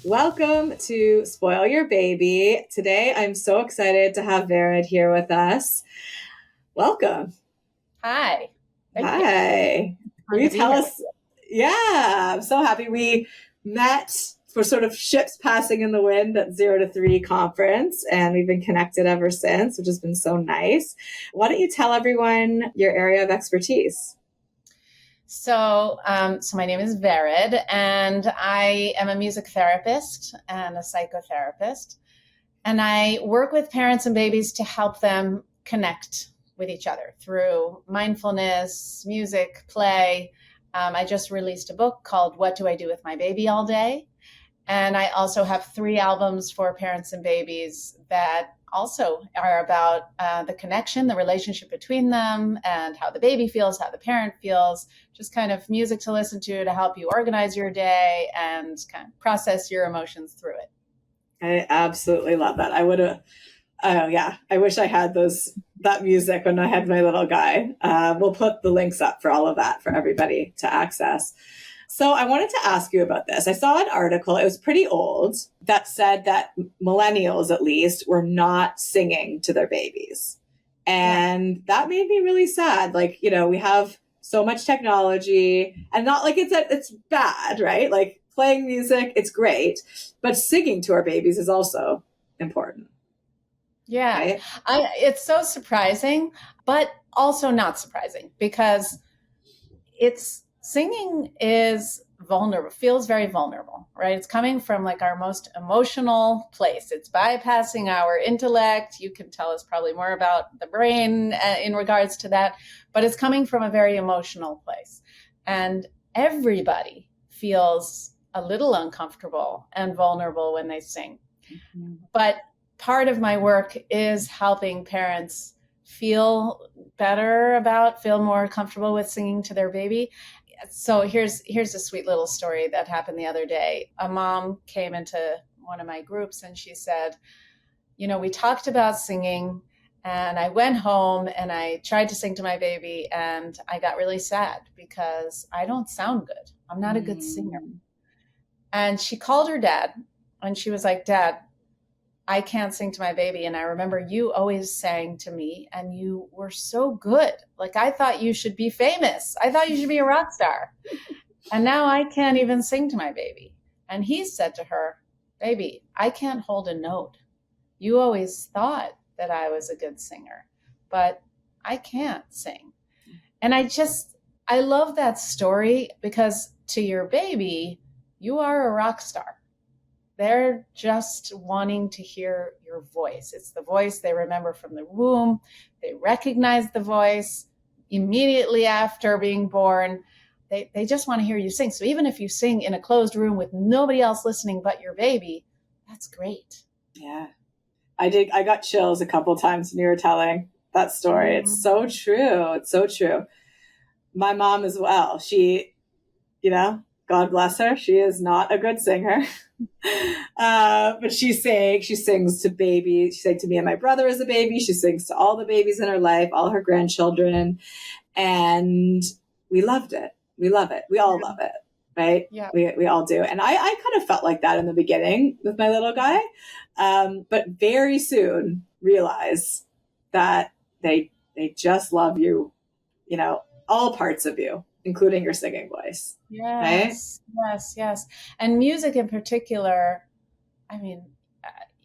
Welcome to Spoil Your Baby. Today, I'm so excited to have Vered here with us. Welcome. Hi. Thank you. Hi. Will Fun you to be tell here with us? you. Yeah, I'm so happy we met for sort of ships passing in the wind at 0 to 3 conference, and we've been connected ever since, which has been so nice. Why don't you tell everyone your area of expertise? So my name is Vered, and I am a music therapist and a psychotherapist. And I work with parents and babies to help them connect with each other through mindfulness, music, play. I just released a book called What Do I Do with My Baby All Day? And I also have 3 albums for parents and babies that also are about the connection, the relationship between them, and how the baby feels, how the parent feels, just kind of music to listen to help you organize your day and kind of process your emotions through it. I absolutely love that. Oh yeah, I wish I had that music when I had my little guy. We'll put the links up for all of that for everybody to access. So I wanted to ask you about this. I saw an article, it was pretty old, that said that millennials, at least, were not singing to their babies. Yeah. And that made me really sad. Like, we have so much technology, and not like it's bad, right? Like playing music, it's great, but singing to our babies is also important, Yeah. right? It's so surprising, but also not surprising because it's singing is vulnerable, feels very vulnerable, right? It's coming from like our most emotional place. It's bypassing our intellect. You can tell us probably more about the brain in regards to that, but it's coming from a very emotional place. And everybody feels a little uncomfortable and vulnerable when they sing. Mm-hmm. But part of my work is helping parents feel more comfortable with singing to their baby. So here's a sweet little story that happened the other day. A mom came into one of my groups and she said, we talked about singing, and I went home and I tried to sing to my baby, and I got really sad because I don't sound good. I'm not a good singer. Mm. And she called her dad and she was like, Dad, I can't sing to my baby. And I remember you always sang to me and you were so good. Like, I thought you should be famous. I thought you should be a rock star. And now I can't even sing to my baby. And he said to her, Baby, I can't hold a note. You always thought that I was a good singer, but I can't sing. And I love that story because to your baby, you are a rock star. They're just wanting to hear your voice. It's the voice they remember from the womb. They recognize the voice immediately after being born. They just want to hear you sing. So even if you sing in a closed room with nobody else listening but your baby, that's great. Yeah. I got chills a couple times when you were telling that story. It's so Mm. true. It's so true. My mom as well. God bless her. She is not a good singer. But she sings to babies. She sang to me and my brother as a baby. She sings to all the babies in her life, all her grandchildren. And we loved it. We love it. We all love it, right? Yeah. We all do. And I kind of felt like that in the beginning with my little guy. But very soon realize that they just love you, all parts of you, including your singing voice, right? Yes, yes, yes. And music in particular, I mean,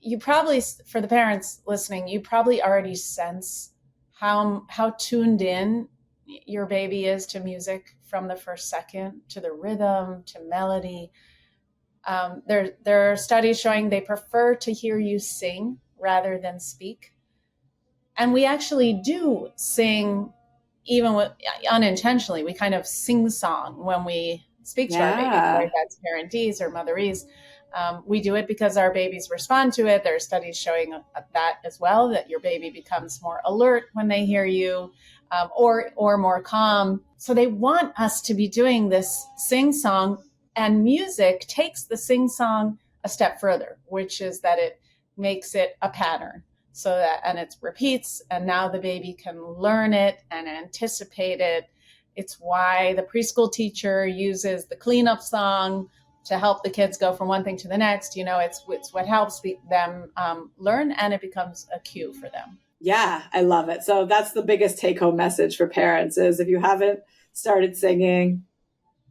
you probably, for the parents listening, you probably already sense how tuned in your baby is to music from the first second, to the rhythm, to melody. There are studies showing they prefer to hear you sing rather than speak. And we actually do sing, even unintentionally. We kind of sing song when we speak to our babies, right? Yeah. That's parentese or motherese. We do it because our babies respond to it. There are studies showing that as well, that your baby becomes more alert when they hear you, or more calm. So they want us to be doing this sing song, and music takes the sing song a step further, which is that it makes it a pattern. And it repeats, and now the baby can learn it and anticipate it. It's why the preschool teacher uses the cleanup song to help the kids go from one thing to the next. It's what helps them learn, and it becomes a cue for them. Yeah, I love it. So that's the biggest take home message for parents is if you haven't started singing,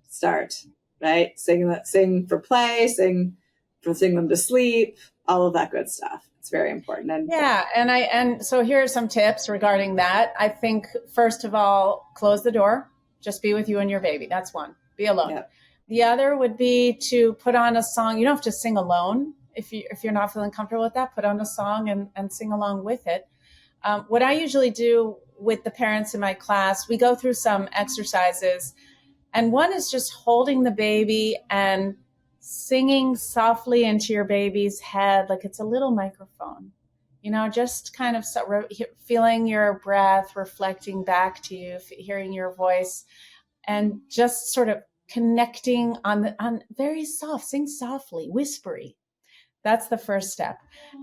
start, right? Sing for play, sing them to sleep, all of that good stuff. It's very important. And so here are some tips regarding that. I think first of all, close the door. Just be with you and your baby. That's one. Be alone. Yep. The other would be to put on a song. You don't have to sing alone. If you're not feeling comfortable with that, put on a song and sing along with it. What I usually do with the parents in my class, we go through some exercises, and one is just holding the baby and singing softly into your baby's head like it's a little microphone. Just kind of feeling your breath reflecting back to you, hearing your voice, and just sort of connecting on very soft, sing softly, whispery. That's the first step.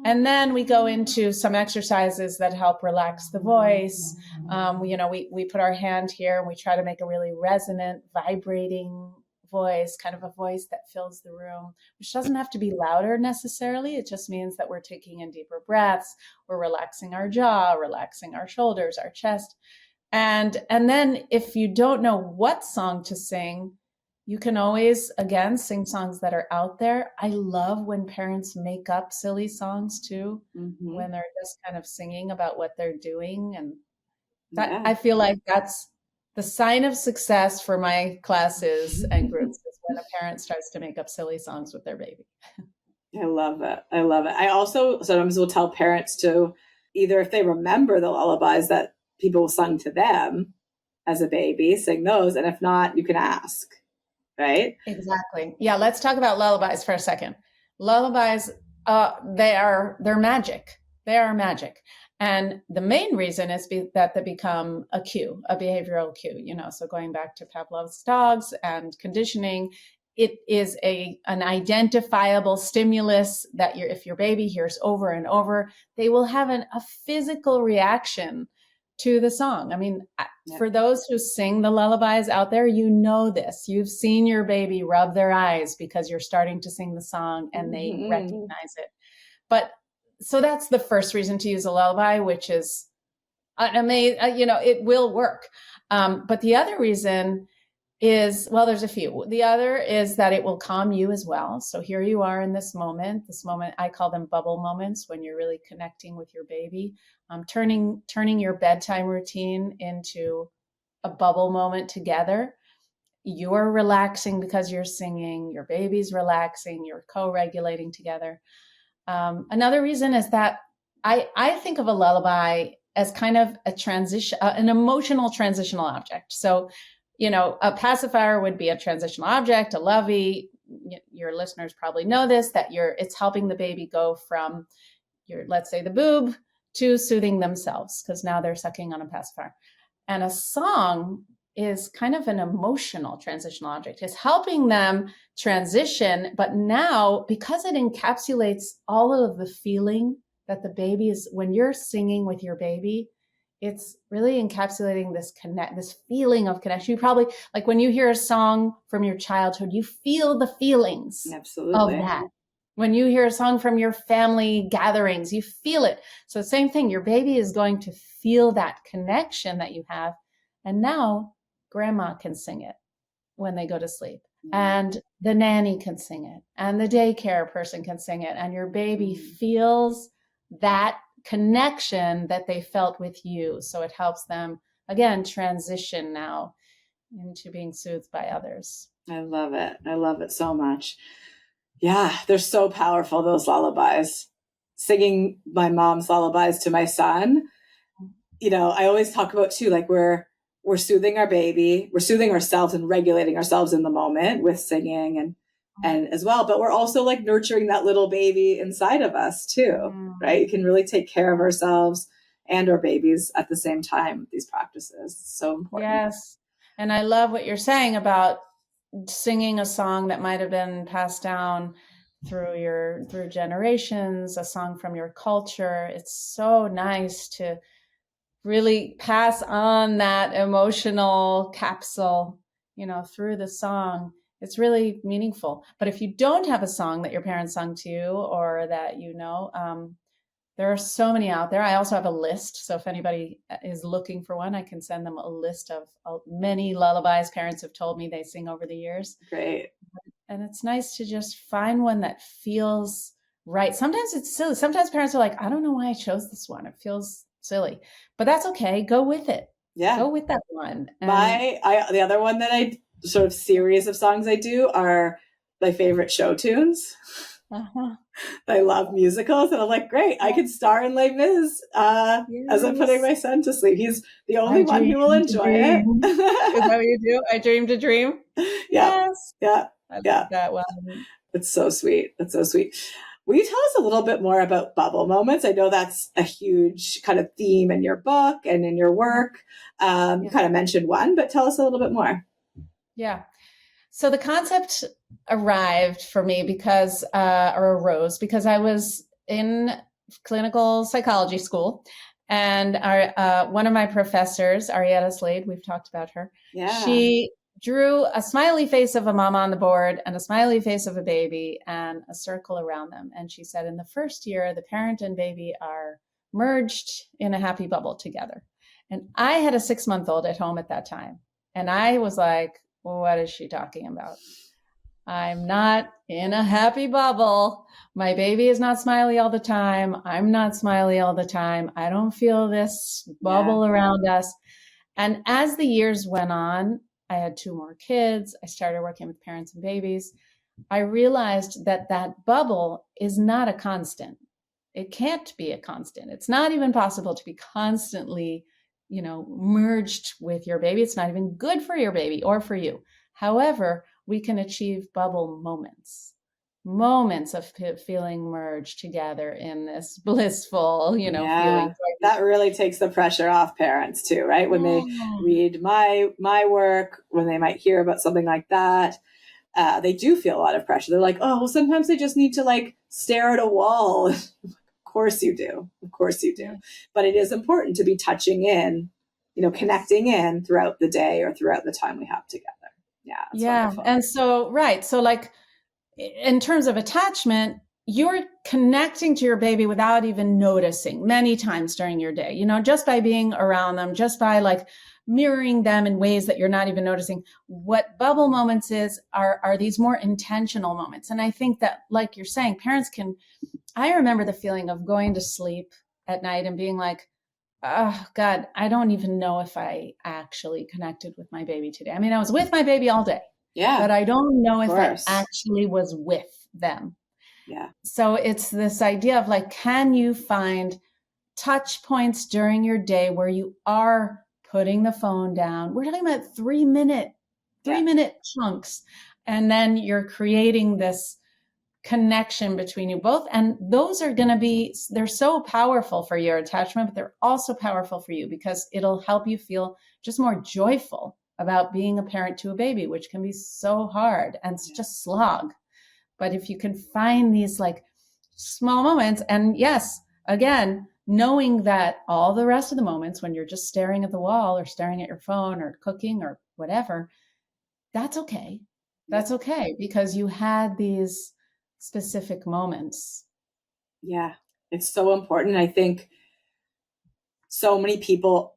And then we go into some exercises that help relax the voice. We put our hand here and we try to make a really resonant, vibrating voice, kind of a voice that fills the room, which doesn't have to be louder necessarily. It just means that we're taking in deeper breaths. We're relaxing our jaw, relaxing our shoulders, our chest. And then if you don't know what song to sing, you can always, again, sing songs that are out there. I love when parents make up silly songs too, when they're just kind of singing about what they're doing. And that, I feel like that's the sign of success for my classes and groups is when a parent starts to make up silly songs with their baby. I love it. I also sometimes will tell parents to either, if they remember the lullabies that people sung to them as a baby, sing those. And if not, you can ask. Right? Exactly. Yeah. Let's talk about lullabies for a second. Lullabies, they're magic. They are magic. And the main reason is that they become a cue, a behavioral cue, so going back to Pavlov's dogs and conditioning, it is an identifiable stimulus that if your baby hears over and over, they will have a physical reaction to the song. I mean, for those who sing the lullabies out there, this. You've seen your baby rub their eyes because you're starting to sing the song and they recognize it. But so that's the first reason to use a lullaby, which is amazing. It will work. But the other reason is, well, there's a few. The other is that it will calm you as well. So here you are in this moment, I call them bubble moments, when you're really connecting with your baby, turning your bedtime routine into a bubble moment together. You're relaxing because you're singing, your baby's relaxing, you're co-regulating together. Another reason is that I think of a lullaby as kind of an emotional transitional object. So, a pacifier would be a transitional object, a lovey. Your listeners probably know this, that it's helping the baby go from let's say the boob to soothing themselves, because now they're sucking on a pacifier. And a song is kind of an emotional transitional object. It's helping them transition, but now because it encapsulates all of the feeling that the baby is, when you're singing with your baby, it's really encapsulating this feeling of connection. You probably, like when you hear a song from your childhood, you feel the feelings Absolutely. of that. When you hear a song from your family gatherings, you feel it. So same thing, your baby is going to feel that connection that you have. And now grandma can sing it when they go to sleep. And the nanny can sing it. And the daycare person can sing it. And your baby feels that connection that they felt with you. So it helps them, again, transition now into being soothed by others. I love it. I love it so much. Yeah, they're so powerful, those lullabies. Singing my mom's lullabies to my son, I always talk about too, like we're soothing our baby, we're soothing ourselves and regulating ourselves in the moment with singing and as well, but we're also like nurturing that little baby inside of us too, right? You can really take care of ourselves and our babies at the same time with these practices. It's so important. Yes. And I love what you're saying about singing a song that might have been passed down through generations, a song from your culture. It's so nice to really pass on that emotional capsule, through the song. It's really meaningful. But if you don't have a song that your parents sung to you or that there are so many out there. I also have a list. So if anybody is looking for one, I can send them a list of many lullabies parents have told me they sing over the years. Great. And it's nice to just find one that feels right. Sometimes it's silly. Sometimes parents are like, I don't know why I chose this one. It feels silly, but that's okay. Go with it. Yeah. Go with that one. The other one that I sort of series of songs I do are my favorite show tunes. Uh-huh. I love musicals, and I'm like, great, I could star in Les Mis as I'm putting my son to sleep. He's the only one who will enjoy it. Is that what you do? I dream to dream. Yes. Yeah. I love that one. It's so sweet. It's so sweet. Will you tell us a little bit more about bubble moments? I know that's a huge kind of theme in your book and in your work. You kind of mentioned one, but tell us a little bit more. Yeah. So the concept arrived for me arose because I was in clinical psychology school, and one of my professors, Arietta Slade, we've talked about her. Yeah. She drew a smiley face of a mama on the board and a smiley face of a baby and a circle around them. And she said, in the first year, the parent and baby are merged in a happy bubble together. And I had a 6-month-old at home at that time. And I was like, what is she talking about? I'm not in a happy bubble. My baby is not smiley all the time. I'm not smiley all the time. I don't feel this bubble around us. And as the years went on, I had 2 more kids. I started working with parents and babies. I realized that bubble is not a constant. It can't be a constant. It's not even possible to be constantly merged with your baby. It's not even good for your baby or for you. However, we can achieve bubble moments of feeling merged together in this blissful, feeling. That really takes the pressure off parents too, right? When they read my work, when they might hear about something like that, they do feel a lot of pressure. They're like, oh, well, sometimes they just need to stare at a wall. Of course you do. But it is important to be touching in, connecting in throughout the day or throughout the time we have together. Yeah. Wonderful. And so, so in terms of attachment, you're connecting to your baby without even noticing many times during your day, just by being around them, just by mirroring them in ways that you're not even noticing. What bubble moments are these more intentional moments. And I think that, like you're saying, I remember the feeling of going to sleep at night and being like, oh God, I don't even know if I actually connected with my baby today. I mean, I was with my baby all day, but I don't know if I actually was with them. Yeah. So it's this idea of can you find touch points during your day where you are putting the phone down? We're talking about 3-minute chunks. And then you're creating this connection between you both. And those are going to they're so powerful for your attachment, but they're also powerful for you because it'll help you feel just more joyful about being a parent to a baby, which can be so hard and just slog. But if you can find these small moments, and yes, again, knowing that all the rest of the moments when you're just staring at the wall or staring at your phone or cooking or whatever, that's okay. That's okay because you had these specific moments. Yeah, it's so important. I think so many people,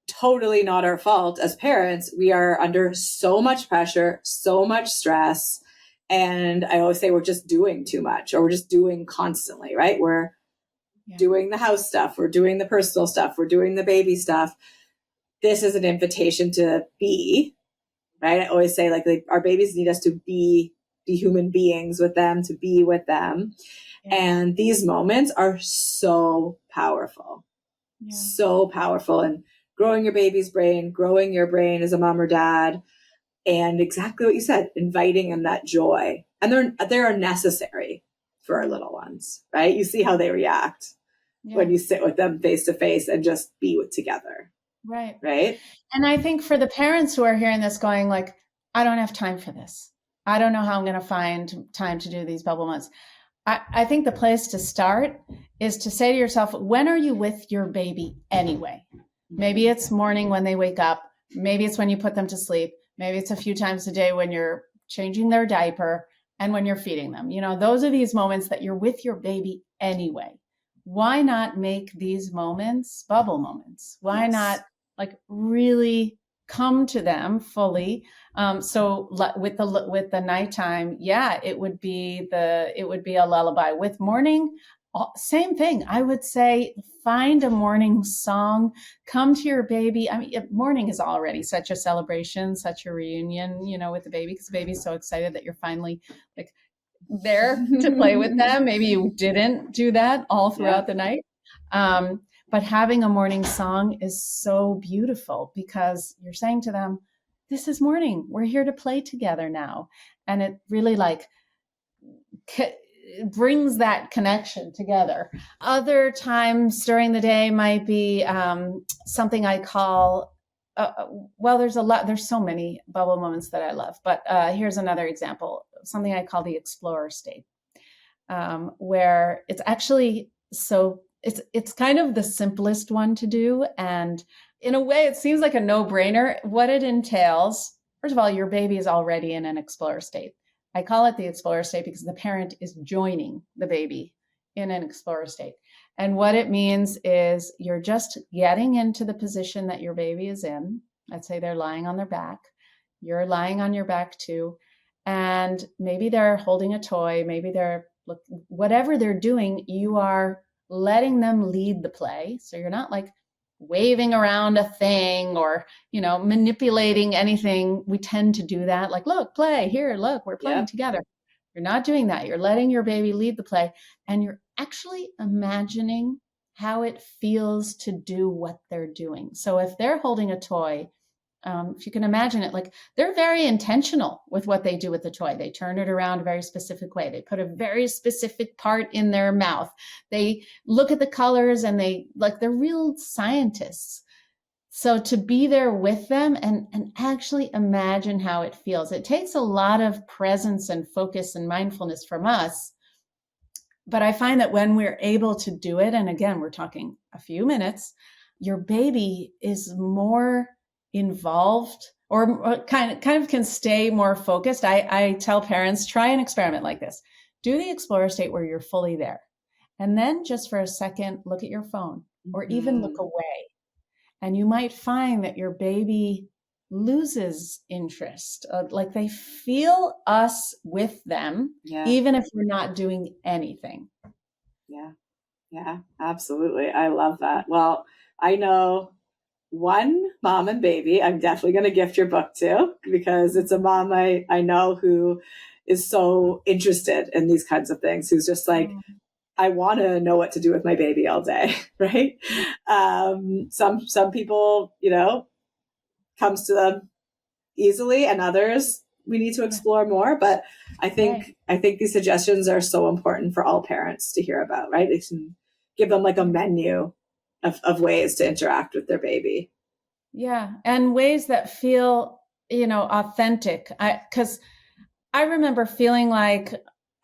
totally not our fault as parents. We are under so much pressure, so much stress. And I always say we're just doing too much, or we're just doing constantly, right? We're doing the house stuff. We're doing the personal stuff. We're doing the baby stuff. This is an invitation to be, right? I always say our babies need us to be human beings with them, to be with them. Yeah. And these moments are so powerful, so powerful. And growing your baby's brain, growing your brain as a mom or dad, and exactly what you said, inviting in that joy. And they are necessary for our little ones, right? You see how they react when you sit with them face to face and just be together. Right. Right. And I think for the parents who are hearing this going I don't have time for this. I don't know how I'm going to find time to do these bubble months. I think the place to start is to say to yourself, when are you with your baby anyway? Maybe it's morning when they wake up. Maybe it's when you put them to sleep. Maybe it's a few times a day when you're changing their diaper, and when you're feeding them. Those are these moments that you're with your baby anyway. Why not make these moments bubble moments? Why not like really come to them fully? So with the nighttime, it would be a lullaby. With morning, same thing. I would say find a morning song, come to your baby. I mean, morning is already such a celebration, such a reunion, with the baby, because the baby's so excited that you're finally like there to play with them. Maybe you didn't do that all throughout the night. But having a morning song is so beautiful because you're saying to them, this is morning. We're here to play together now. And it really brings that connection together. Other times during the day might be something I call, there's so many bubble moments that I love, but here's another example, something I call the explorer state, where it's actually it's kind of the simplest one to do. And in a way, it seems like a no-brainer. What it entails, first of all, your baby is already in an explorer state. I call it the explorer state because the parent is joining the baby in an explorer state. And what it means is you're just getting into the position that your baby is in. Let's say they're lying on their back. You're lying on your back too. And maybe they're holding a toy. Maybe whatever they're doing, you are letting them lead the play. So you're not like waving around a thing or, manipulating anything. We tend to do that. Like, look, play here, look, we're playing together. You're not doing that. You're letting your baby lead the play, and you're actually imagining how it feels to do what they're doing. So if they're holding a toy, if you can imagine it, like they're very intentional with what they do with the toy. They turn it around a very specific way. They put a very specific part in their mouth. They look at the colors and they're real scientists. So to be there with them and actually imagine how it feels, it takes a lot of presence and focus and mindfulness from us. But I find that when we're able to do it, and again, we're talking a few minutes, your baby is more involved or kind of can stay more focused. I tell parents, try an experiment like this. Do the explorer state where you're fully there. And then just for a second, look at your phone or even look away. And you might find that your baby loses interest. Like they feel us with them, even if we're not doing anything. Yeah, absolutely. I love that. Well, I know one mom and baby I'm definitely going to gift your book to, because it's a mom I know who is so interested in these kinds of things, who's just like, I want to know what to do with my baby all day, right? Some people, comes to them easily, and others we need to explore more. But I think these suggestions are so important for all parents to hear about, right? It can give them like a menu of ways to interact with their baby. Yeah, and ways that feel, authentic. Because I remember feeling like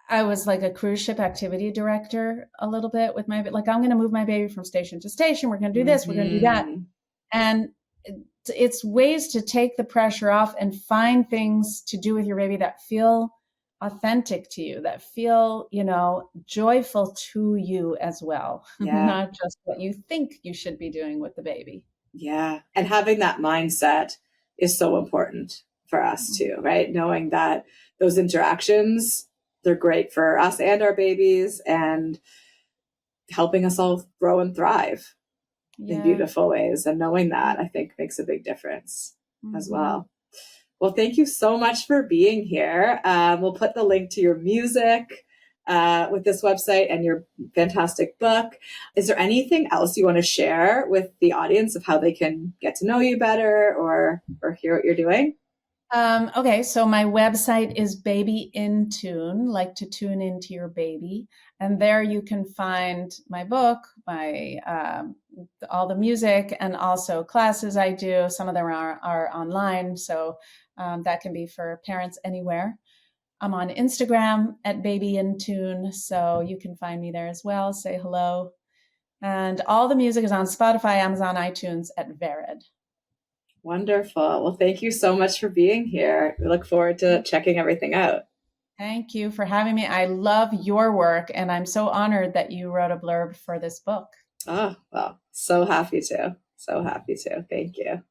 I was like a cruise ship activity director a little bit with my, like, I'm going to move my baby from station to station. We're going to do this. We're going to do that. And it's ways to take the pressure off and find things to do with your baby that feel authentic to you, that feel, joyful to you as well. Not just what you think you should be doing with the baby. Yeah. And having that mindset is so important for us too, right? Knowing that those interactions, they're great for us and our babies, and helping us all grow and thrive in beautiful ways. And knowing that, I think, makes a big difference as well. Well, thank you so much for being here. We'll put the link to your music with this website and your fantastic book. Is there anything else you want to share with the audience of how they can get to know you better or hear what you're doing? Okay, so my website is Baby in Tune, like to tune into your baby. And there you can find my book, my all the music, and also classes I do. Some of them are online, so that can be for parents anywhere. I'm on Instagram at Baby in Tune, so you can find me there as well. Say hello. And all the music is on Spotify, Amazon, iTunes at Vered. Wonderful. Well, thank you so much for being here. We look forward to checking everything out. Thank you for having me. I love your work, and I'm so honored that you wrote a blurb for this book. Oh, well, so happy to. So happy to. Thank you.